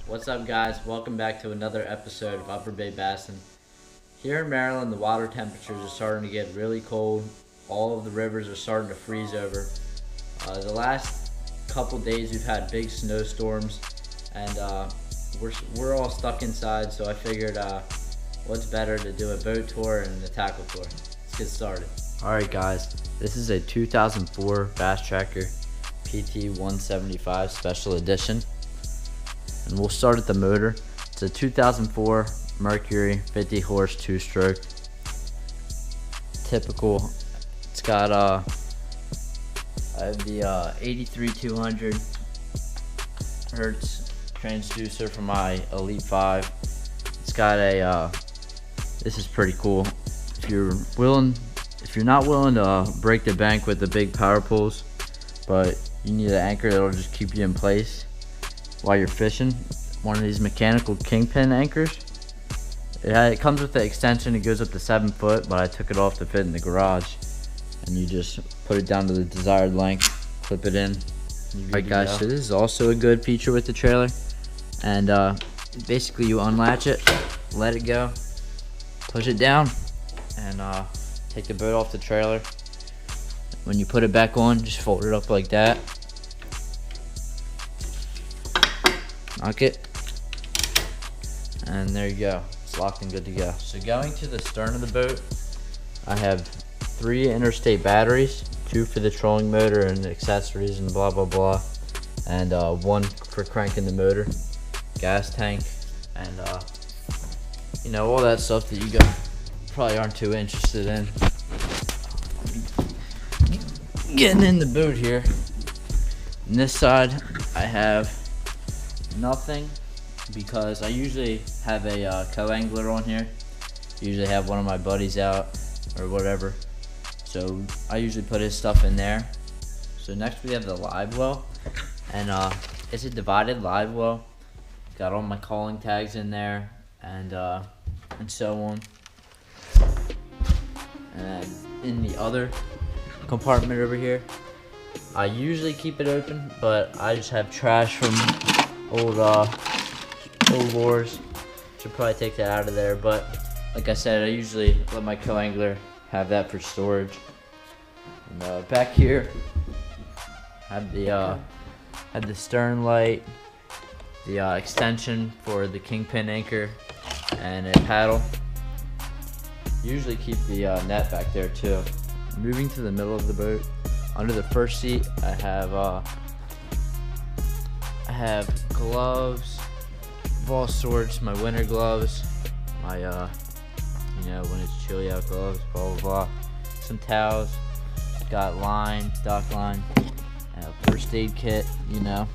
What's up, guys? Welcome back to another episode of Upper Bay Bassin. Here in Maryland, the water temperatures are starting to get really cold. All of the rivers are starting to freeze over. The last couple days, we've had big snowstorms, and we're all stuck inside. So I figured, what's better to do a boat tour and a tackle tour? Let's get started. All right, guys. This is a 2004 Bass Tracker PT 175 Special Edition. And we'll start at the motor. It's a 2004 Mercury 50 horse 2-stroke. Typical. It's got I have the 83 200 hertz transducer for my Elite 5. It's got a this is pretty cool. If you're not willing to break the bank with the big power pulls, but you need an anchor that'll just keep you in place while you're fishing, one of these mechanical kingpin anchors. It comes with the extension. It goes up to 7 foot, but I took it off to fit in the garage, and you just put it down to the desired length, clip it in. Alright, guys, so this is also a good feature with the trailer, and basically you unlatch it, let it go, push it down, and take the boat off the trailer. When you put it back on, just fold it up like that, knock it, and there you go. It's locked and good to go. So going to the stern of the boat, I have 3 interstate batteries, 2 for the trolling motor and accessories and blah blah blah, and 1 for cranking the motor, gas tank, and all that stuff that you guys probably aren't too interested in. Getting in the boat here. On this side, I have nothing, because I usually have a co-angler on here. Usually have one of my buddies out or whatever, so I usually put his stuff in there. So next we have the live well, and it's a divided live well. Got all my calling tags in there, and so on. And in the other compartment over here, I usually keep it open, but I just have trash from old lures. Should probably take that out of there, but like I said, I usually let my co-angler have that for storage. And back here, have the stern light, the extension for the kingpin anchor, and a paddle. Usually keep the net back there too. Moving to the middle of the boat, under the first seat, I have gloves, all sorts, my winter gloves, my when it's chilly out gloves, blah blah blah, some towels, got line, dock line, and a first aid kit, the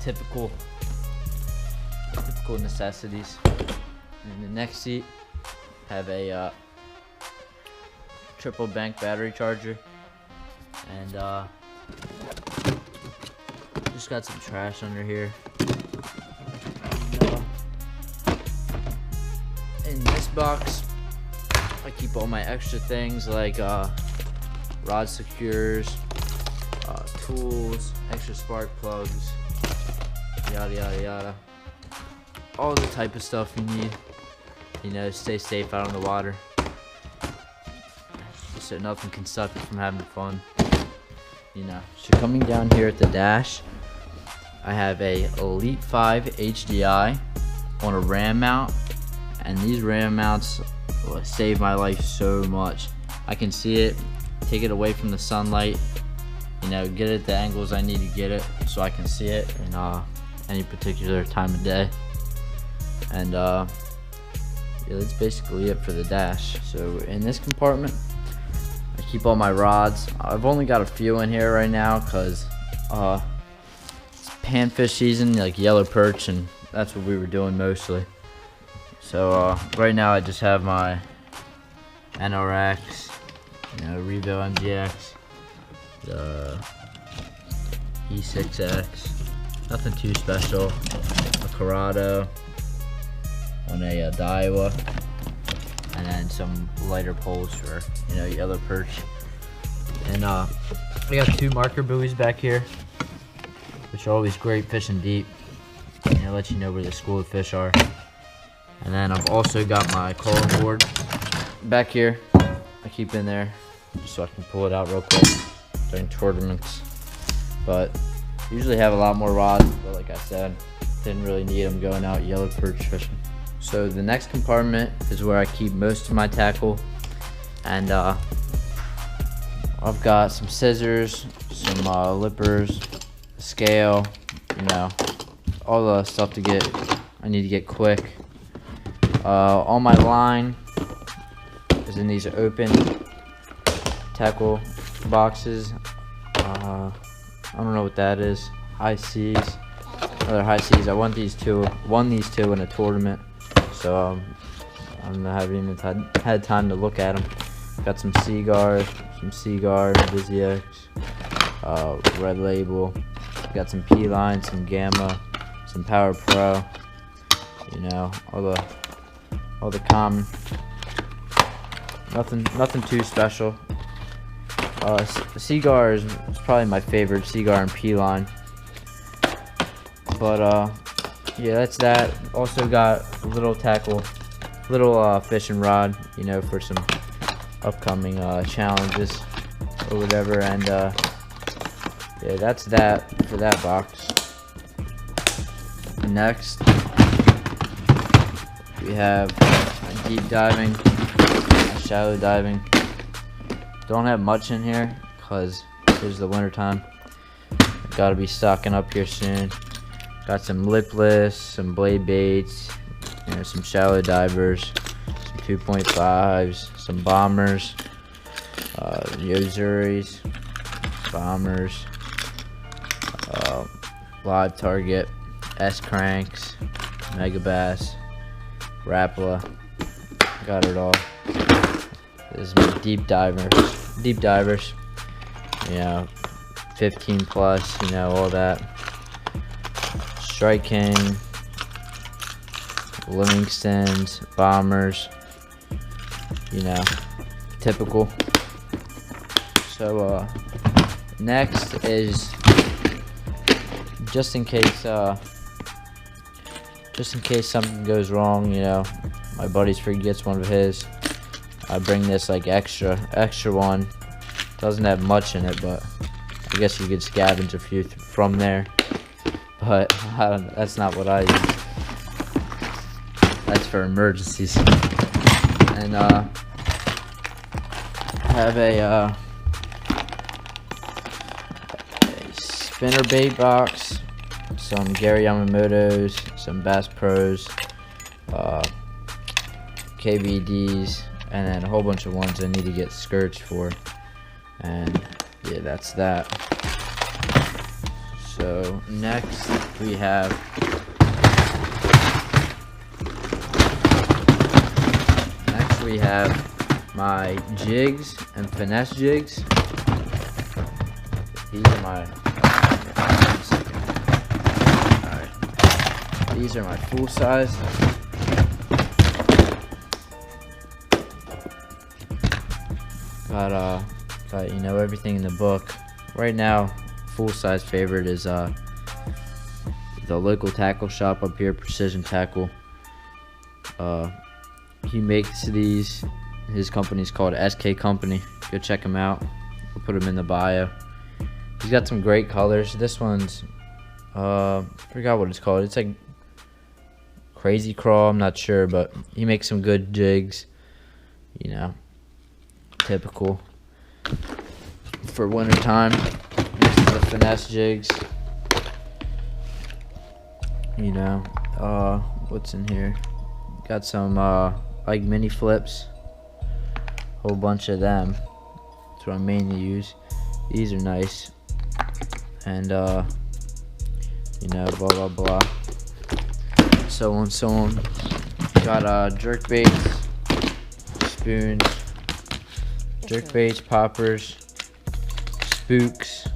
typical necessities. In the next seat, have a triple bank battery charger, and just got some trash under here. In this box, I keep all my extra things like rod secures, tools, extra spark plugs, yada yada yada. All the type of stuff you need, stay safe out on the water, so nothing can stop you from having fun. So coming down here at the dash, I have a Elite 5 HDI on a ram mount, and these ram mounts save my life so much. I can see it, take it away from the sunlight, get it at the angles I need to get it, so I can see it in any particular time of day. And that's basically it for the dash. So in this compartment, I keep all my rods. I've only got a few in here right now because it's panfish season, like yellow perch, and that's what we were doing mostly. So right now I just have my NRX, Revo MDX, the E6X, nothing too special, a Corrado on a Daiwa, and then some lighter poles for yellow perch. And we got 2 marker buoys back here, which are always great fishing deep. I'll let you know where the schooler fish are. And then I've also got my calling board back here. I keep in there just so I can pull it out real quick during tournaments. But usually have a lot more rods, but like I said, didn't really need them going out yellow perch fishing. So the next compartment is where I keep most of my tackle, and I've got some scissors, some lippers, scale, you know, all the stuff I need to get quick. All my line is in these open tackle boxes. I don't know what that is. High seas, another high seas. I won these two in a tournament, so I haven't even had time to look at them. Got some Seaguar, Vizix, Red Label. Got some P-Line, some Gamma, some Power Pro. You know, all the common. Nothing too special. Seaguar is probably my favorite, Seaguar and P-Line. But yeah, that's that. Also got a little fishing rod, you know, for some upcoming challenges or whatever. And yeah, that's that for that box. Next, we have deep diving, shallow diving. Don't have much in here because it's the winter time. Gotta be stocking up here soon. Got some lipless, some blade baits, you know, some shallow divers, some 2.5s, some bombers, Yozuris, bombers, live target, S-cranks, Megabass, Rapala. Got it all. This is my deep divers, you know, 15 plus, you know, all that. Strike King, Livingstons, bombers, you know, typical. So next is just in case something goes wrong, you know, my buddy's forgets one of his. I bring this like extra one. Doesn't have much in it, but I guess you could scavenge a few from there. But that's not what I use. That's for emergencies. And I have a spinner bait box, some Gary Yamamoto's, some Bass Pros, KVDs, and then a whole bunch of ones I need to get skirts for. And yeah, that's that. So next we have my jigs and finesse jigs. These are my these are my full size. Got you know, everything in the book. Right now, full size favorite is the local tackle shop up here, Precision Tackle. He makes these. His company's called SK Company. Go check him out. We'll put him in the bio. He's got some great colors. This one's forgot what it's called. It's like Crazy Crawl, I'm not sure, but he makes some good jigs, you know, typical for winter time. This is the finesse jigs, you know. What's in here? Got some like mini flips, whole bunch of them. That's what I mainly use. These are nice. And you know, blah blah blah, so on so on. Got jerk baits, spoons, jerk baits, poppers, spooks.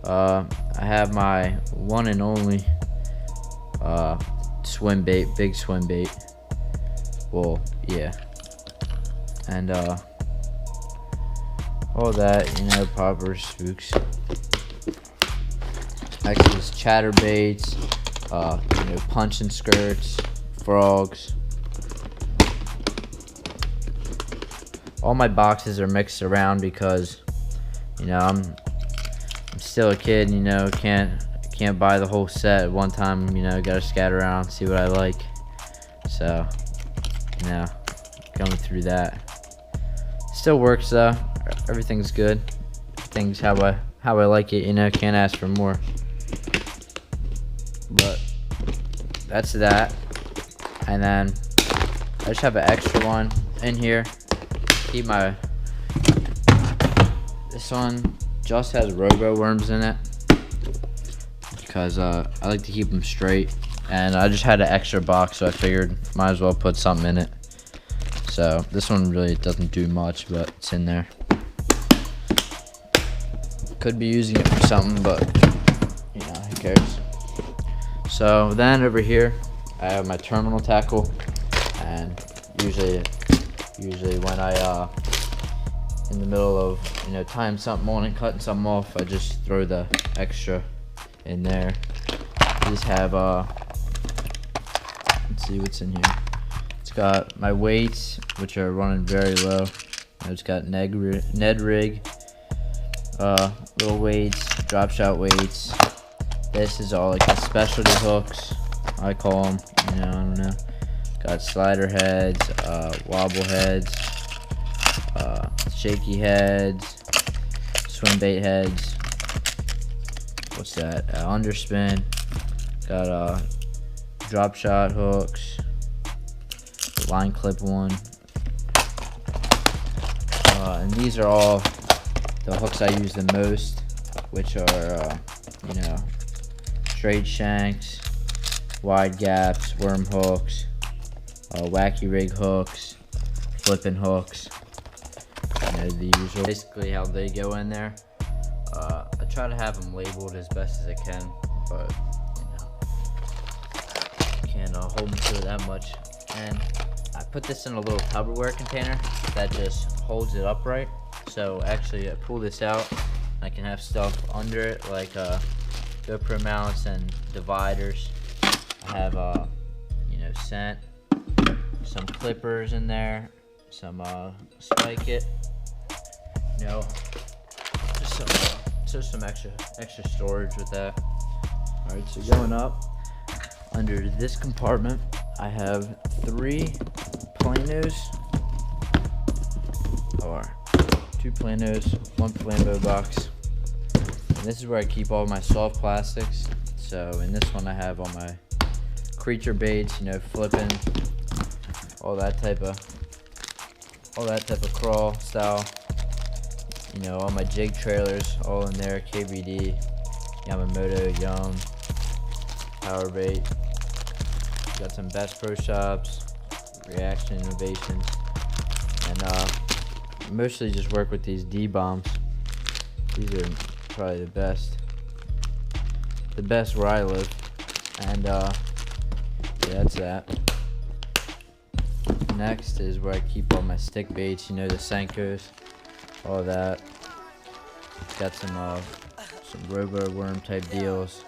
I have my one and only swim bait, big swim bait. Well, yeah. And all that, you know, poppers, spooks. Next is chatterbaits, punch and skirts, frogs. All my boxes are mixed around because, I'm still a kid. Can't buy the whole set at one time. Gotta scatter around, see what I like. So, going through that. Still works though. Everything's good. Everything's how I like it. Can't ask for more. But that's that. And then I just have an extra one in here. Keep this one just has robo worms in it because I like to keep them straight, and I just had an extra box, so I figured might as well put something in it. So this one really doesn't do much, but it's in there. Could be using it for something, but who cares. So then over here I have my terminal tackle, and usually when I in the middle of tying something on and cutting something off, I just throw the extra in there. These have let's see what's in here. It's got my weights, which are running very low. It's got Ned rig, little weights, drop shot weights. This is all like the specialty hooks, I call them. I don't know. Got slider heads, wobble heads, shaky heads, swim bait heads. What's that? Underspin. Got drop shot hooks, line clip one. And these are all the hooks I use the most, which are straight shanks, wide gaps, worm hooks, wacky rig hooks, flipping hooks, the usual. Basically how they go in there. I try to have them labeled as best as I can, but can't hold them to it that much. And I put this in a little Tupperware container that just holds it upright. So actually I pull this out, I can have stuff under it like GoPro mounts and dividers. I have scent, some clippers in there, some spike it, just some extra storage with that. Alright, so going up under this compartment, I have 3 planos, or 2 planos, 1 Flambeau box. And this is where I keep all my soft plastics. So in this one I have all my creature baits, flipping, all that type of crawl style. All my jig trailers all in there, KBD, Yamamoto, Yum, Power Bait. Got some Best Pro Shops, Reaction Innovations, and mostly just work with these D-bombs. These are probably the best where I live. And yeah, that's that. Next is where I keep all my stick baits, the Senkos, all that. Got some robo worm type deals,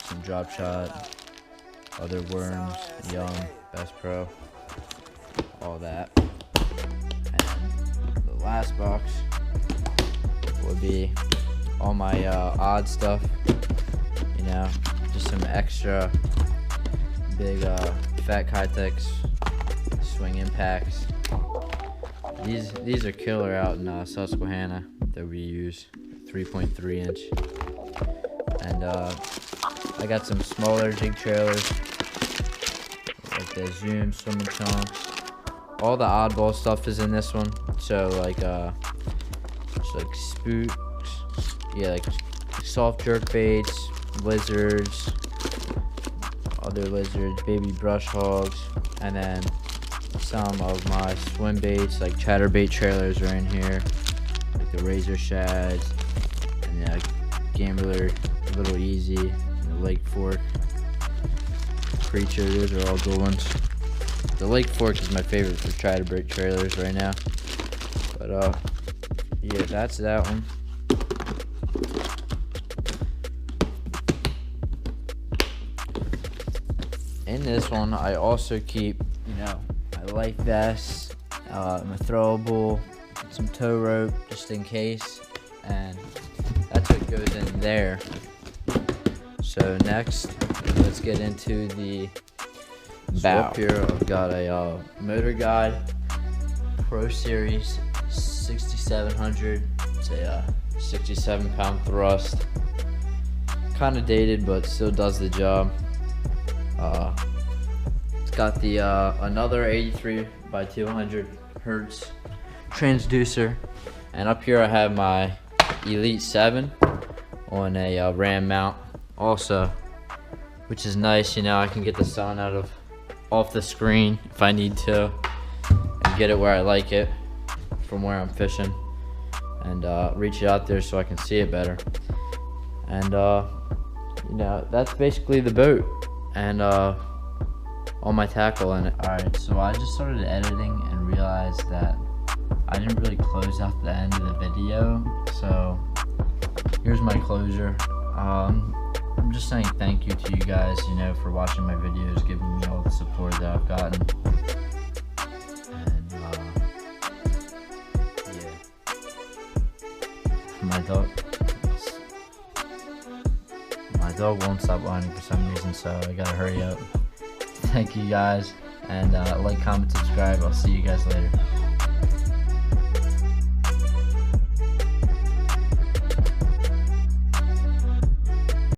some drop shot, other worms, Yum, Best Pro, all that. And the last box would be all my odd stuff, just some extra big fat Kytex swing impacts. These are killer out in Susquehanna that we use, 3.3 inch. And I got some smaller jig trailers like the Zoom swimming chunks. All the oddball stuff is in this one. So like just like spooks, like soft jerk baits, lizards, other lizards, baby brush hogs, and then some of my swim baits like chatterbait trailers are in here, like the razor shads, and the Gambler Little Easy, and the Lake Fork Creature. Those are all good ones. The Lake Fork is my favorite for chatterbait trailers right now. But yeah, that's that one. in this one, I also keep, you know, my life vest, my throwable, some tow rope just in case, and that's what goes in there. So next, let's get into the bow. Up here, I've got a Motor Guide Pro Series 6700. It's a 67-pound thrust. Kind of dated, but still does the job. It's got the another 83 by 200 hertz transducer, and up here I have my Elite 7 on a RAM mount also, which is nice. You know, I can get the sun off the screen if I need to, and get it where I like it from where I'm fishing, and reach it out there so I can see it better. And you know, that's basically the boat and all my tackle in it. Alright, so I just started editing and realized that I didn't really close out the end of the video, so here's my closure. I'm just saying thank you to you guys, you know, for watching my videos, giving me all the support that I've gotten. And yeah, my dog won't stop whining for some reason, so I gotta hurry up. Thank you guys, and like, comment, subscribe. I'll see you guys later.